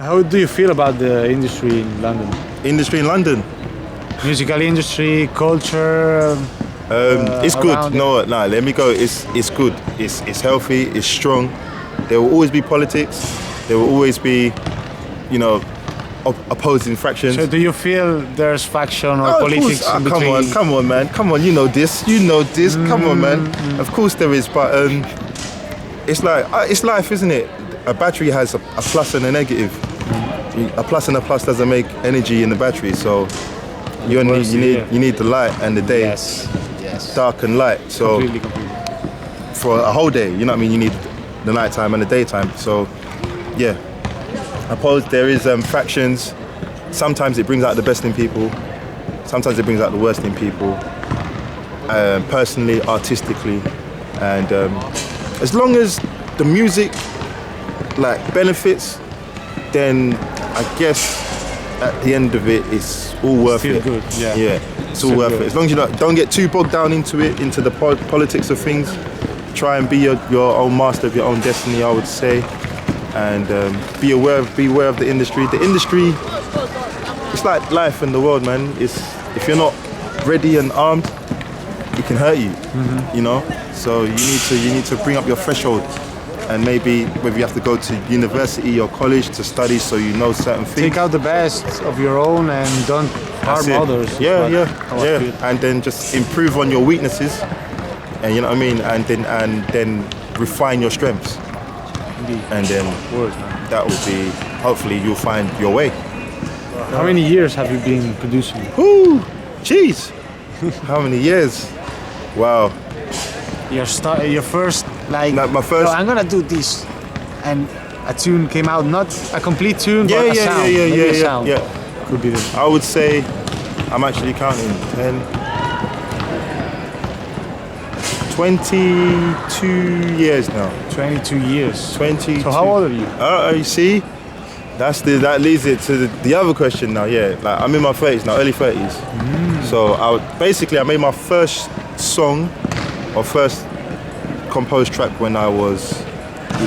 How do you feel about the industry in London? Industry in London? Musical industry, culture. It's good. No, let me go. It's good. It's healthy. It's strong. There will always be politics. There will always be, opposing fractions. So do you feel there's faction or politics in between? Come on, man. Come on, you know this. Come on, man. Of course there is, but it's life, isn't it? A battery has a plus and a negative. A plus and a plus doesn't make energy in the battery, so you need the light and the day. Yes. Dark and light. So completely. for a whole day, you know what I mean? You need the nighttime and the daytime. So yeah. I suppose there is fractions. Sometimes it brings out the best in people. Sometimes it brings out the worst in people. Personally, artistically, and as long as the music benefits, then I guess at the end of it, it's all worth it. Good, yeah. Yeah, it's all worth it. As long as you don't get too bogged down into the politics of things. Try and be your own master of your own destiny, I would say. And be aware of the industry. The industry, it's like life in the world, man. If you're not ready and armed, it can hurt you. So you need to bring up your threshold, and maybe whether you have to go to university or college to study so you know certain things. Take out the best of your own and don't harm others. Yeah. And then just improve on your weaknesses, and you know what I mean. And then refine your strengths. And then that will be, hopefully you'll find your way. How many years have you been producing? Woo! Jeez! How many years? Wow. Your first, my first... No, I'm gonna do this. And a tune came out, not a complete tune, but a sound. A sound. Yeah. Could be this. I would say, I'm actually counting 22 years now. 22 years. 22. So how old are you? You see, that leads it to the other question now. Yeah, I'm in my 30s now, early 30s. So I made my first song or first composed track when I was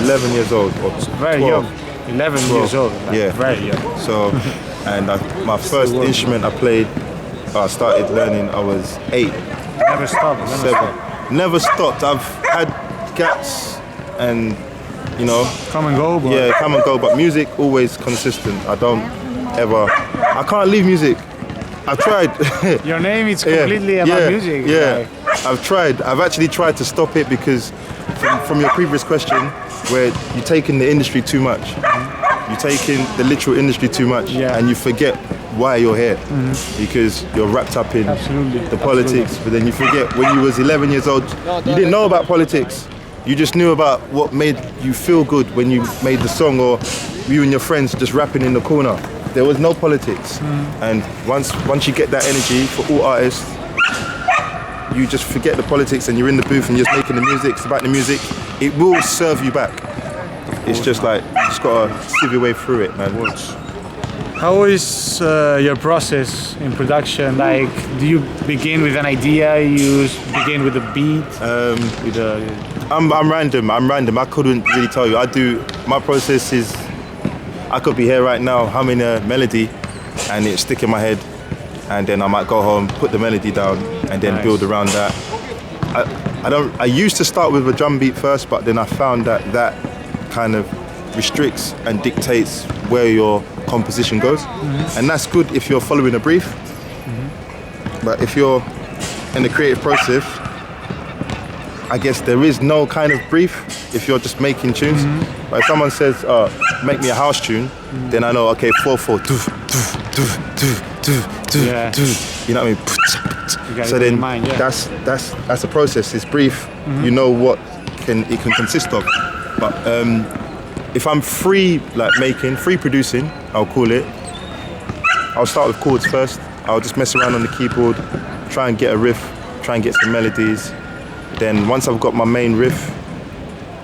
11 years old or 12. Very young. 11 years old. Yeah. Very young. So, and my first instrument I played, I started learning, I was 8. Never stopped. 7. Never stopped. I've had gaps and, come and go. Come and go. But music always consistent. I can't leave music. I've tried. Your name is completely about music. Yeah, I've tried. I've actually tried to stop it because from your previous question, where you're taking the industry too much, you're taking the literal industry too much, and you forget why you're here because you're wrapped up in the politics. But then you forget when you was 11 years old, you didn't know about politics. You just knew about what made you feel good when you made the song, or you and your friends just rapping in the corner. There was no politics. And once you get that energy, for all artists, you just forget the politics and you're in the booth and you're just making the music. It's about the music. It will serve you back. It's just you just gotta sieve your way through it, man. How is your process in production? Do you begin with an idea? You begin with a beat? I'm random. I couldn't really tell you. My process is, I could be here right now humming a melody and it stick in my head, and then I might go home, put the melody down, and then build around that. I used to start with a drum beat first, but then I found that kind of restricts and dictates where your composition goes, and that's good if you're following a brief. But if you're in the creative process, I guess there is no kind of brief if you're just making tunes. But if someone says, make me a house tune, then I know, okay, 4/4, you know what I mean? So then that's a process. It's brief. You know what it can consist of. But if I'm free producing, I'll call it. I'll start with chords first. I'll just mess around on the keyboard, try and get a riff, try and get some melodies. Then once I've got my main riff,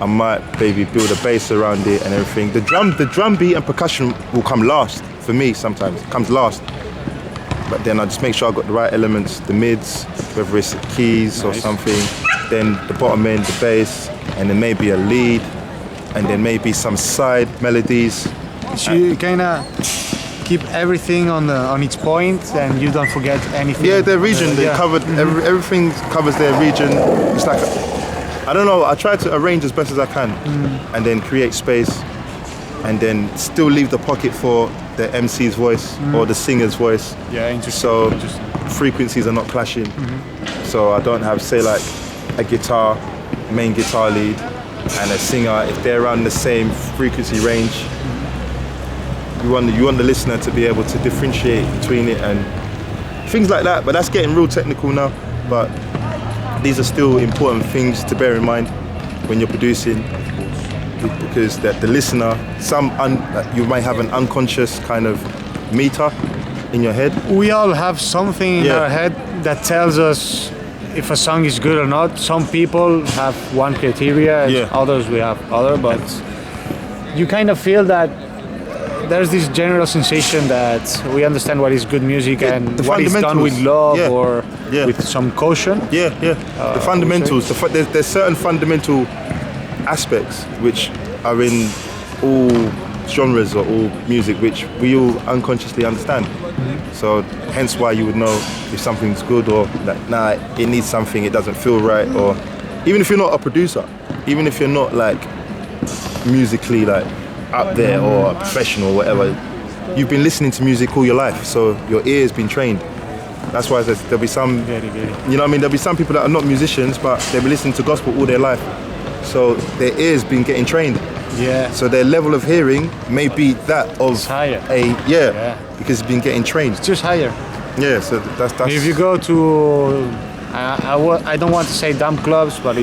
I might maybe build a bass around it and everything. The drum beat and percussion will come last for me sometimes. It comes last. But then I just make sure I've got the right elements, the mids, whether it's keys or something. Then the bottom end, the bass, and then maybe a lead, and then maybe some side melodies. So you kind of keep everything on its point, and you don't forget anything. Yeah, their region, they covered, everything covers their region. It's like, I don't know, I try to arrange as best as I can and then create space and then still leave the pocket for the MC's voice or the singer's voice. Yeah, interesting. So frequencies are not clashing. So I don't have, say, like a guitar, main guitar lead, and a singer. If they're around the same frequency range, you want the listener to be able to differentiate between it and things like that. But that's getting real technical now. But these are still important things to bear in mind when you're producing, because that the listener, you might have an unconscious kind of meter in your head. We all have something in our head that tells us if a song is good or not. Some people have one criteria, and others we have other, but you kind of feel that there's this general sensation that we understand what is good music and what is done with love or with some caution. The fundamentals. There's certain fundamental aspects which are in all genres or all music which we all unconsciously understand. So hence why you would know if something's good or that it needs something, it doesn't feel right. Or even if you're not a producer, even if you're not like musically like up there or a professional or whatever, you've been listening to music all your life, so your ear's been trained. That's why there'll be some, you know what I mean, there'll be some people that are not musicians but they've been listening to gospel all their life, so their ear's been getting trained. So their level of hearing may be that of it's higher. Because it's been getting trained. It's just higher. So that's. If you go to, I don't want to say dumb clubs, but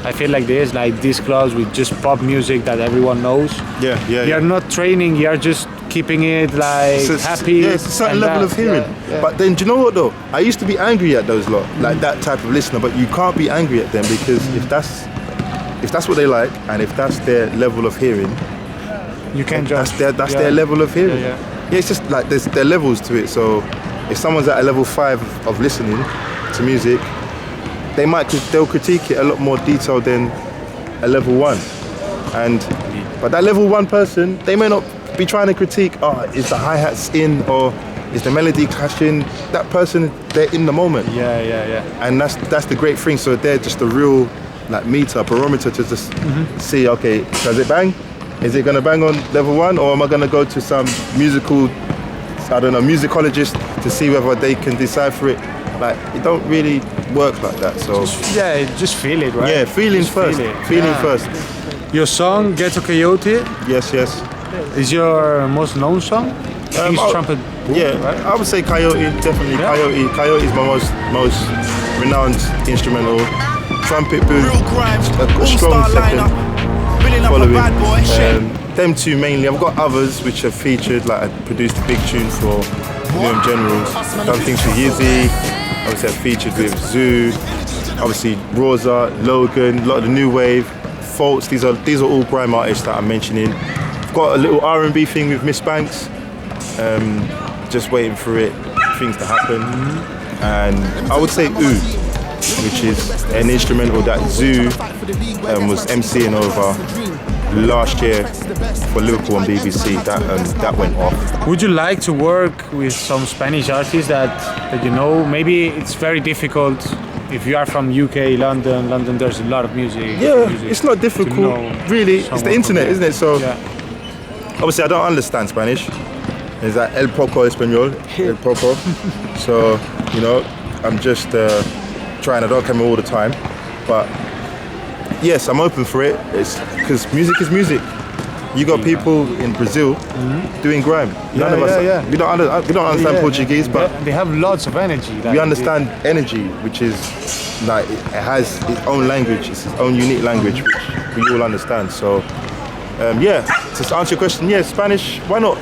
I feel like there's like these clubs with just pop music that everyone knows. You're not training, you're just keeping it like happy. Yeah, it's a certain level of hearing. But then, do you know what though? I used to be angry at those lot, like that type of listener, but you can't be angry at them because if that's what they like and if that's their level of hearing, you can judge. That's their level of hearing. It's just like there are levels to it. So if someone's at a level 5 of listening to music, they'll critique it a lot more detailed than a level 1. But that level 1 person, they may not be trying to critique, is the hi-hats in or is the melody clashing? That person, they're in the moment. And that's the great thing. So they're just a real like meter, barometer to just see, okay, does it bang? Is it gonna bang on level 1, or am I gonna go to some musicologist to see whether they can decipher it? Like, it don't really work like that. So just feel it, right? Yeah, feeling just first. Feeling first. Your song "Ghetto Coyote" Yes. is your most known song. Trumpet. Right? I would say Coyote, definitely. Coyote is my most renowned instrumental. Trumpet boom, a strong second following. Them two mainly. I've got others which have featured, like I produced a big tune for William Generals, done things for Yizzy, obviously I've featured with Zoo, obviously Rosa, Logan, a lot of the new wave, Faults, these are all grime artists that I'm mentioning. I've got a little R&B thing with Miss Banks, just waiting for things to happen. And I would say Ooze, which is an instrumental that Zoo was MCing over last year for Liverpool on BBC. That went off. Would you like to work with some Spanish artists that you know? Maybe it's very difficult if you are from UK, London. There's a lot of music. It's not difficult, really. It's the internet, isn't it? So obviously I don't understand Spanish. It's like El Poco Español, El Poco. So I'm just trying. I don't come all the time, but yes, I'm open for it. It's because music is music. You got people in Brazil doing grime. None of us. We don't understand Portuguese, but they have lots of energy. We understand energy, which is like it has its own language. It's its own unique language, which we all understand. So to answer your question, Spanish. Why not?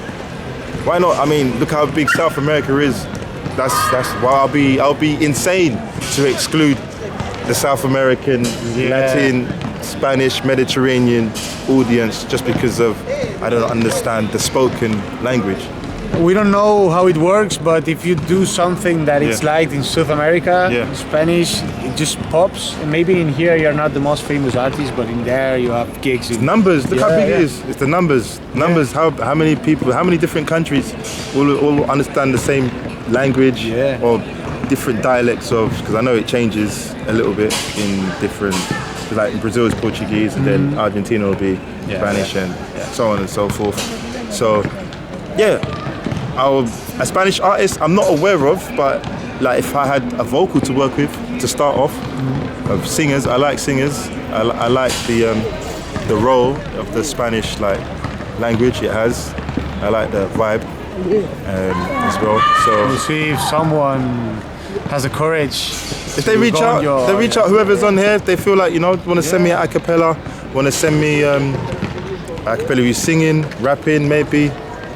Why not? I mean, look how big South America is. That's why I'll be insane to exclude the South American, Latin, Spanish, Mediterranean audience just because of I don't understand the spoken language. we don't know how it works, but if you do something that it's liked in South America, Spanish, it just pops. And maybe in here you're not the most famous artist, but in there you have gigs. It's numbers. Look how big it is. It's the numbers. Numbers. How many people? How many different countries all understand the same language or different dialects of? Because I know it changes a little bit in different. Like in Brazil it's Portuguese, and then Argentina will be Spanish, and so on and so forth. So a Spanish artist I'm not aware of, but like if I had a vocal to work with to start off, of singers, I like singers. I like the role of the Spanish like language it has. I like the vibe as well. So we'll see if someone has the courage. If they reach out, whoever's on here, if they feel like, want to send me an a cappella, want to send me a cappella who's singing, rapping, maybe.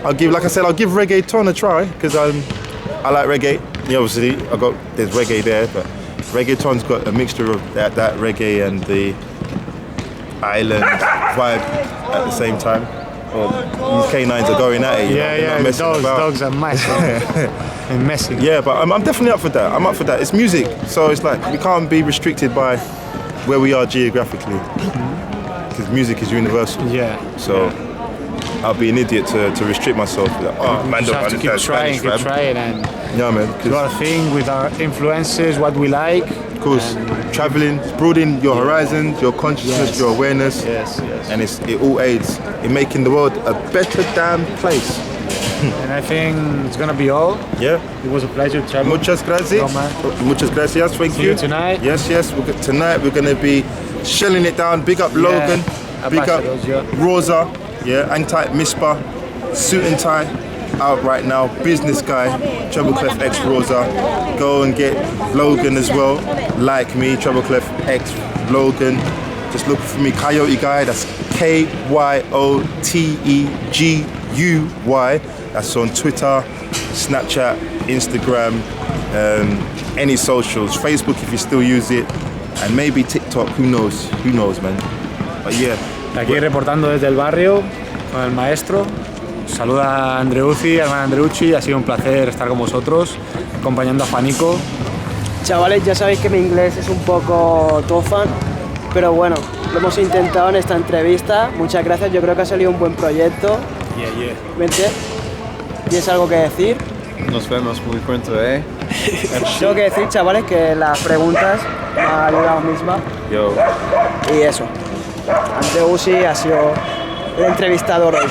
I'll give reggaeton a try, because I like reggae. Obviously, there's reggae there, but reggaeton's got a mixture of that reggae and the island vibe at the same time. Well, these canines are going at it. The dogs are messing. Yeah, but I'm definitely up for that. I'm up for that. It's music, so it's like we can't be restricted by where we are geographically, because music is universal. So I'll be an idiot to restrict myself. Man, just have to keep trying, and man. do our thing with our influences, what we like. Of course, traveling, broadening your horizons, your consciousness, your awareness, and it all aids in making the world a better damn place. And I think it's gonna be all. It was a pleasure, Treble. Muchas gracias. Muchas gracias. Thank you. See you tonight. Yes. Tonight we're gonna be shelling it down. Big up Logan. Big up Rosa. Hang tight, Misbah. Suit and tie. Out right now, business guy, Treble Clef X Rosa. Go and get Logan as well, like me, Treble Clef X Logan. Just look for me, Coyote Guy. That's KYOTEGUY. That's on Twitter, Snapchat, Instagram, any socials, Facebook if you still use it, and maybe TikTok. Who knows, man. But Aquí reportando desde el barrio con el maestro. Saluda a Andreucci, Armand Andreucci, ha sido un placer estar con vosotros, acompañando a Juanico. Chavales, ya sabéis que mi inglés es un poco tofan, pero bueno, lo hemos intentado en esta entrevista. Muchas gracias, yo creo que ha salido un buen proyecto. Vente, ¿tienes algo que decir? Nos vemos muy pronto, Tengo que decir, chavales, que las preguntas me ha ayudado Misbah. Y eso, Andreucci ha sido el entrevistador hoy.